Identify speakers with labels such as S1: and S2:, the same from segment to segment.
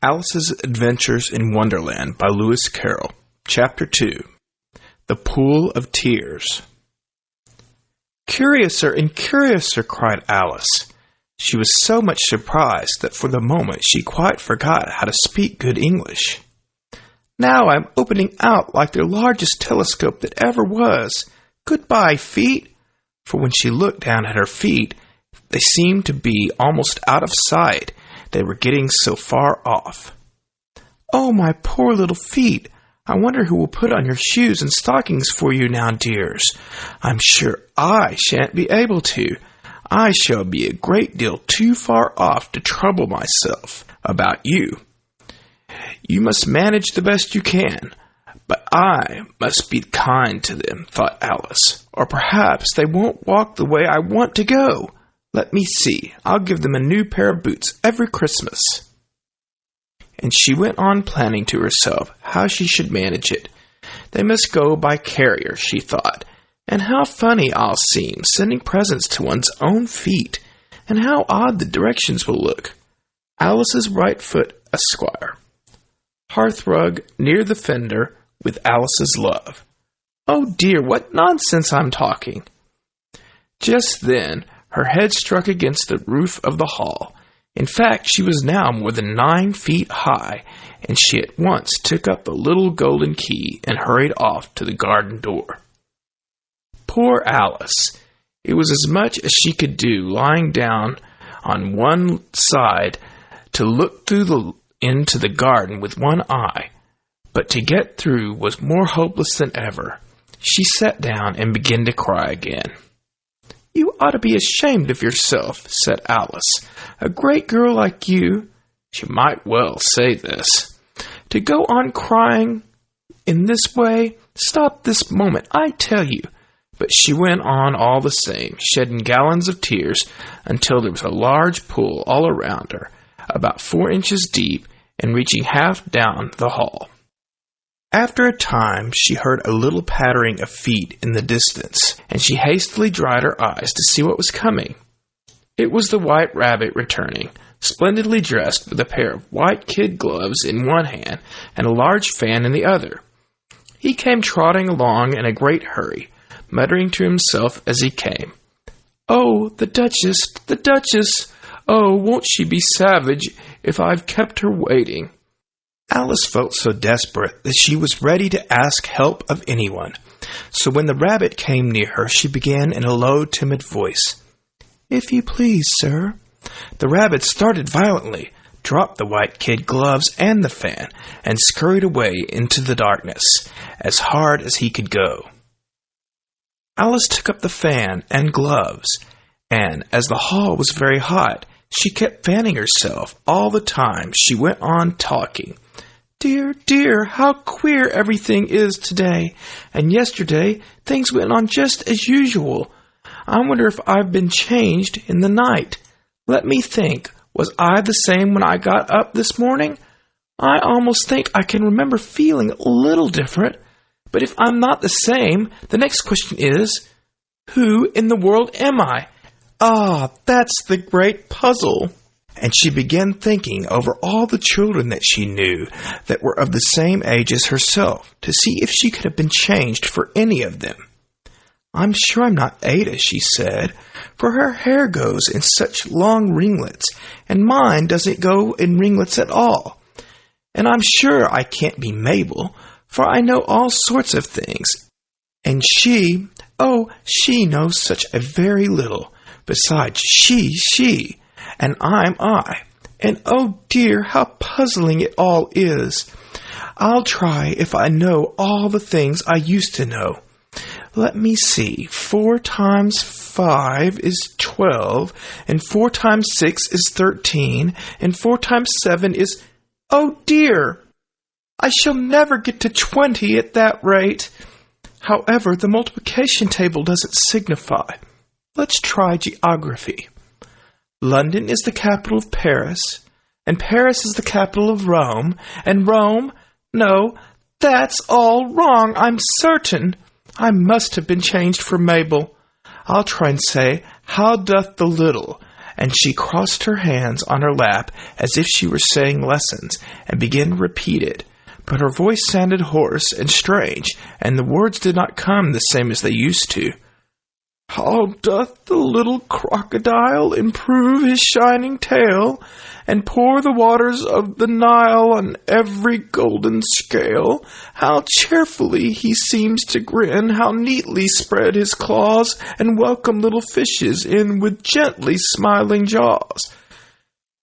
S1: Alice's Adventures in Wonderland by Lewis Carroll. Chapter 2. The Pool of Tears. "Curiouser and curiouser," cried Alice. She was so much surprised that for the moment she quite forgot how to speak good English. "Now I'm opening out like the largest telescope that ever was. Goodbye, feet." For when she looked down at her feet, they seemed to be almost out of sight. They were getting so far off. "Oh, my poor little feet. I wonder who will put on your shoes and stockings for you now, dears. I'm sure I shan't be able to. I shall be a great deal too far off to trouble myself about you. You must manage the best you can, but I must be kind to them," thought Alice, "or perhaps they won't walk the way I want to go. Let me see, I'll give them a new pair of boots every Christmas." And she went on planning to herself how she should manage it. They must go by carrier, she thought, and how funny I'll seem sending presents to one's own feet, and how odd the directions will look. Alice's right foot, Esquire. Hearthrug near the fender with Alice's love. Oh dear, what nonsense I'm talking. Just then, her head struck against the roof of the hall. In fact, she was now more than 9 feet high, and she at once took up the little golden key and hurried off to the garden door. Poor Alice! It was as much as she could do, lying down on one side to look into the garden with one eye, but to get through was more hopeless than ever. She sat down and began to cry again. "You ought to be ashamed of yourself," said Alice. "A great girl like you," she might well say this, "to go on crying in this way. Stop this moment, I tell you." But she went on all the same, shedding gallons of tears until there was a large pool all around her, about 4 inches deep and reaching half down the hall. After a time, she heard a little pattering of feet in the distance, and she hastily dried her eyes to see what was coming. It was the White Rabbit returning, splendidly dressed with a pair of white kid gloves in one hand and a large fan in the other. He came trotting along in a great hurry, muttering to himself as he came, "Oh, the Duchess, the Duchess! Oh, won't she be savage if I've kept her waiting?" Alice felt so desperate that she was ready to ask help of anyone. So when the rabbit came near her, she began in a low, timid voice, "If you please, sir." The rabbit started violently, dropped the white kid gloves and the fan, and scurried away into the darkness, as hard as he could go. Alice took up the fan and gloves, and as the hall was very hot, she kept fanning herself all the time she went on talking. "Dear, dear, how queer everything is today, and yesterday things went on just as usual. I wonder if I've been changed in the night. Let me think, was I the same when I got up this morning? I almost think I can remember feeling a little different, but if I'm not the same, the next question is, who in the world am I? Ah, that's the great puzzle." And she began thinking over all the children that she knew that were of the same age as herself, to see if she could have been changed for any of them. "I'm sure I'm not Ada," she said, "for her hair goes in such long ringlets, and mine doesn't go in ringlets at all. And I'm sure I can't be Mabel, for I know all sorts of things. And she knows such a very little. Besides, she, and I'm I. And oh dear, how puzzling it all is. I'll try if I know all the things I used to know. Let me see, 4 times 5 is 12, and 4 times 6 is 13, and 4 times 7 is... Oh dear! I shall never get to 20 at that rate. However, the multiplication table doesn't signify. Let's try geography. London is the capital of Paris, and Paris is the capital of Rome, and Rome... No, that's all wrong, I'm certain. I must have been changed for Mabel. I'll try and say, how doth the little, and she crossed her hands on her lap as if she were saying lessons, and began to repeat it. But her voice sounded hoarse and strange, and the words did not come the same as they used to. How doth the little crocodile improve his shining tail, and pour the waters of the Nile on every golden scale? How cheerfully he seems to grin, how neatly spread his claws, and welcome little fishes in with gently smiling jaws.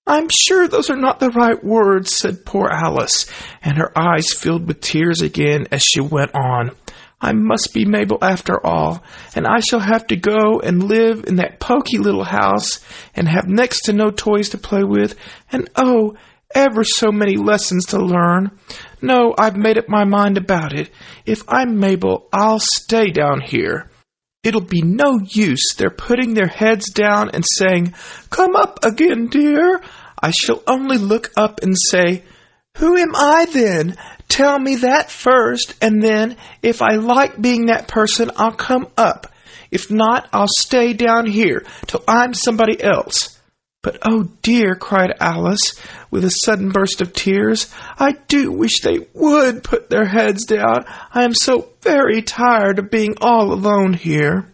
S1: I'm sure those are not the right words, said poor Alice, and her eyes filled with tears again as she went on. I must be Mabel after all, and I shall have to go and live in that poky little house, and have next to no toys to play with, and oh, ever so many lessons to learn. No, I've made up my mind about it. If I'm Mabel, I'll stay down here. It'll be no use their putting their heads down and saying, Come up again, dear. I shall only look up and say, Who am I then? Tell me that first, and then, if I like being that person, I'll come up. If not, I'll stay down here till I'm somebody else. But, oh dear, cried Alice, with a sudden burst of tears, I do wish they would put their heads down. I am so very tired of being all alone here.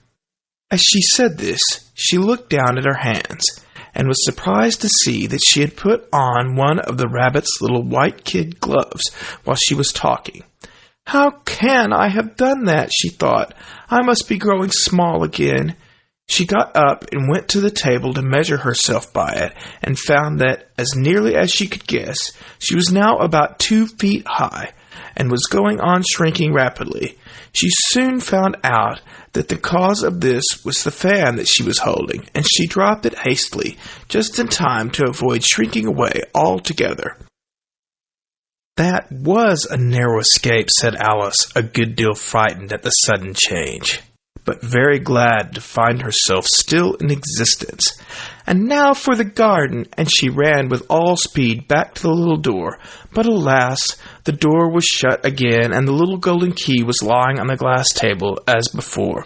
S1: As she said this, she looked down at her hands, and was surprised to see that she had put on one of the rabbit's little white kid gloves while she was talking. How can I have done that, she thought. I must be growing small again. She got up and went to the table to measure herself by it, and found that, as nearly as she could guess, she was now about 2 feet high, and was going on shrinking rapidly. She soon found out that the cause of this was the fan that she was holding, and she dropped it hastily, just in time to avoid shrinking away altogether. That was a narrow escape, said Alice, a good deal frightened at the sudden change, but very glad to find herself still in existence. And now for the garden, and she ran with all speed back to the little door. But alas, the door was shut again, and the little golden key was lying on the glass table as before.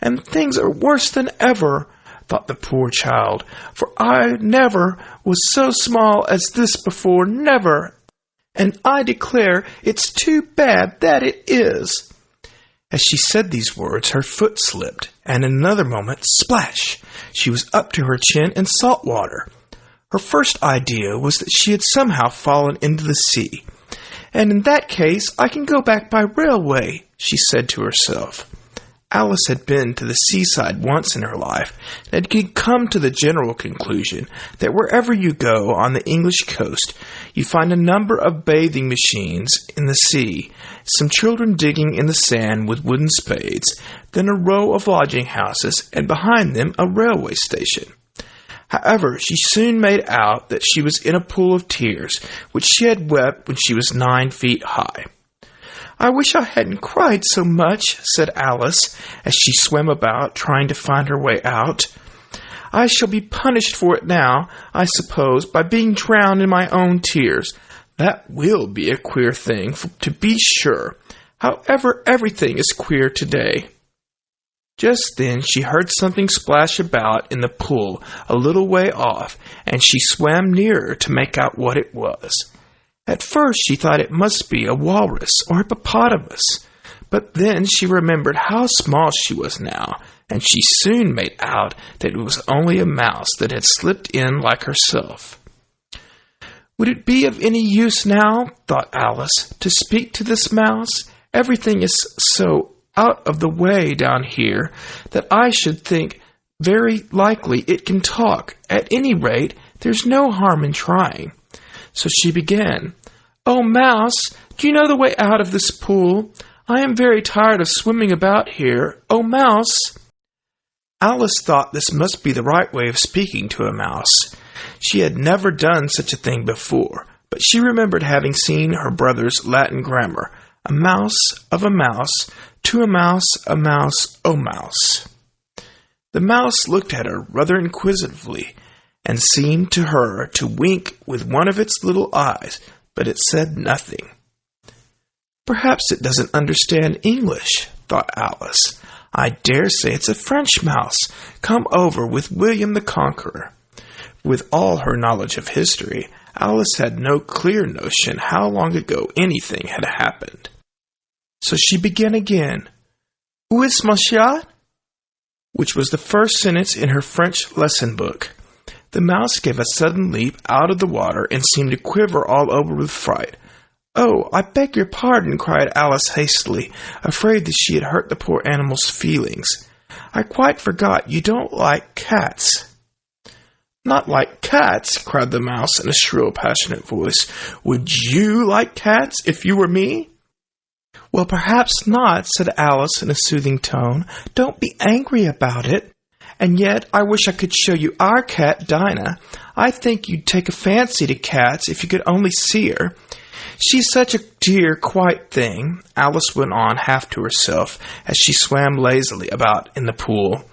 S1: And things are worse than ever, thought the poor child, for I never was so small as this before, never. And I declare it's too bad that it is. As she said these words, her foot slipped, and in another moment, splash! She was up to her chin in salt water. Her first idea was that she had somehow fallen into the sea. And in that case, I can go back by railway, she said to herself. Alice had been to the seaside once in her life, and had come to the general conclusion that wherever you go on the English coast, you find a number of bathing machines in the sea, some children digging in the sand with wooden spades, then a row of lodging houses, and behind them a railway station. However, she soon made out that she was in a pool of tears, which she had wept when she was 9 feet high. I wish I hadn't cried so much, said Alice, as she swam about, trying to find her way out. I shall be punished for it now, I suppose, by being drowned in my own tears. That will be a queer thing, to be sure. However, everything is queer today. Just then she heard something splash about in the pool a little way off, and she swam nearer to make out what it was. At first she thought it must be a walrus or hippopotamus, but then she remembered how small she was now, and she soon made out that it was only a mouse that had slipped in like herself. Would it be of any use now, thought Alice, to speak to this mouse? Everything is so out of the way down here that I should think very likely it can talk. At any rate, there's no harm in trying. So she began, Oh, mouse, do you know the way out of this pool? I am very tired of swimming about here. Oh, mouse. Alice thought this must be the right way of speaking to a mouse. She had never done such a thing before, but she remembered having seen her brother's Latin grammar, a mouse of a mouse, to a mouse, oh mouse. The mouse looked at her rather inquisitively, and seemed to her to wink with one of its little eyes, but it said nothing. Perhaps it doesn't understand English, thought Alice. I dare say it's a French mouse, come over with William the Conqueror. With all her knowledge of history, Alice had no clear notion how long ago anything had happened. So she began again, "Où est mon chat?" which was the first sentence in her French lesson book. The mouse gave a sudden leap out of the water and seemed to quiver all over with fright. "Oh, I beg your pardon," cried Alice hastily, afraid that she had hurt the poor animal's feelings. "I quite forgot you don't like cats." "Not like cats?" cried the mouse in a shrill, passionate voice. "Would you like cats if you were me?" "Well, perhaps not," said Alice in a soothing tone. "Don't be angry about it. And yet I wish I could show you our cat, Dinah. I think you'd take a fancy to cats if you could only see her. She's such a dear, quiet thing," Alice went on half to herself as she swam lazily about in the pool.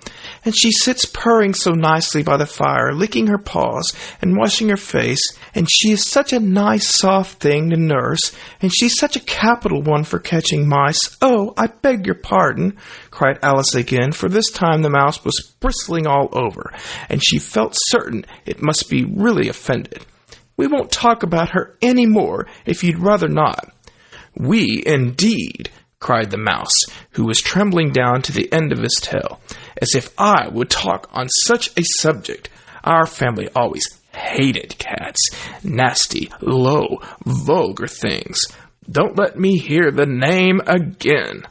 S1: "And she sits purring so nicely by the fire, licking her paws and washing her face, and she is such a nice, soft thing to nurse, and she's such a capital one for catching mice. Oh, I beg your pardon," cried Alice again, for this time the mouse was bristling all over, and she felt certain it must be really offended. "We won't talk about her any more, if you'd rather not." "We, indeed," cried the mouse, who was trembling down to the end of his tail. "As if I would talk on such a subject. Our family always hated cats. Nasty, low, vulgar things. Don't let me hear the name again."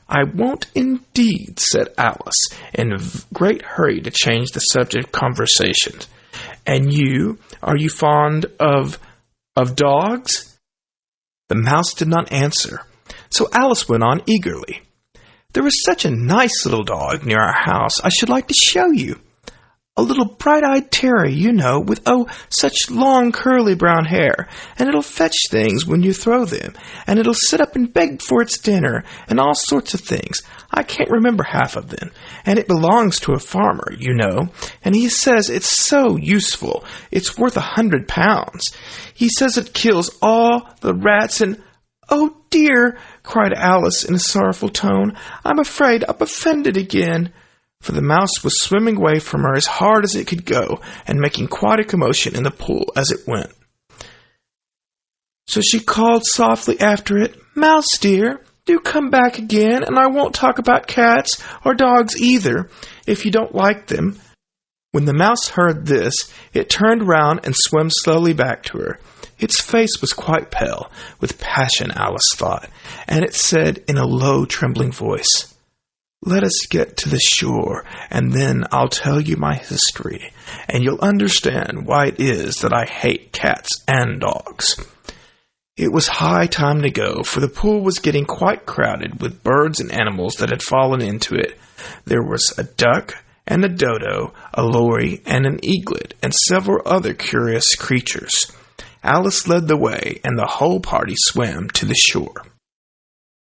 S1: "I won't indeed," said Alice, in a great hurry to change the subject of conversation. "And you, are you fond of dogs?" The mouse did not answer, so Alice went on eagerly. "There is such a nice little dog near our house I should like to show you. A little bright-eyed terrier, you know, with, such long curly brown hair, and it'll fetch things when you throw them, and it'll sit up and beg for its dinner, and all sorts of things. I can't remember half of them, and it belongs to a farmer, you know, and he says it's so useful, it's worth £100. He says it kills all the rats and—" "Oh, dear," cried Alice in a sorrowful tone, "I'm afraid I've offended again." For the mouse was swimming away from her as hard as it could go, and making quite a commotion in the pool as it went. So she called softly after it, "Mouse dear, do come back again, and I won't talk about cats or dogs either, if you don't like them." When the mouse heard this, it turned round and swam slowly back to her. Its face was quite pale, with passion, Alice thought, and it said in a low, trembling voice, "Let us get to the shore, and then I'll tell you my history, and you'll understand why it is that I hate cats and dogs." It was high time to go, for the pool was getting quite crowded with birds and animals that had fallen into it. There was a duck and a dodo, a lory and an eaglet, and several other curious creatures. Alice led the way, and the whole party swam to the shore.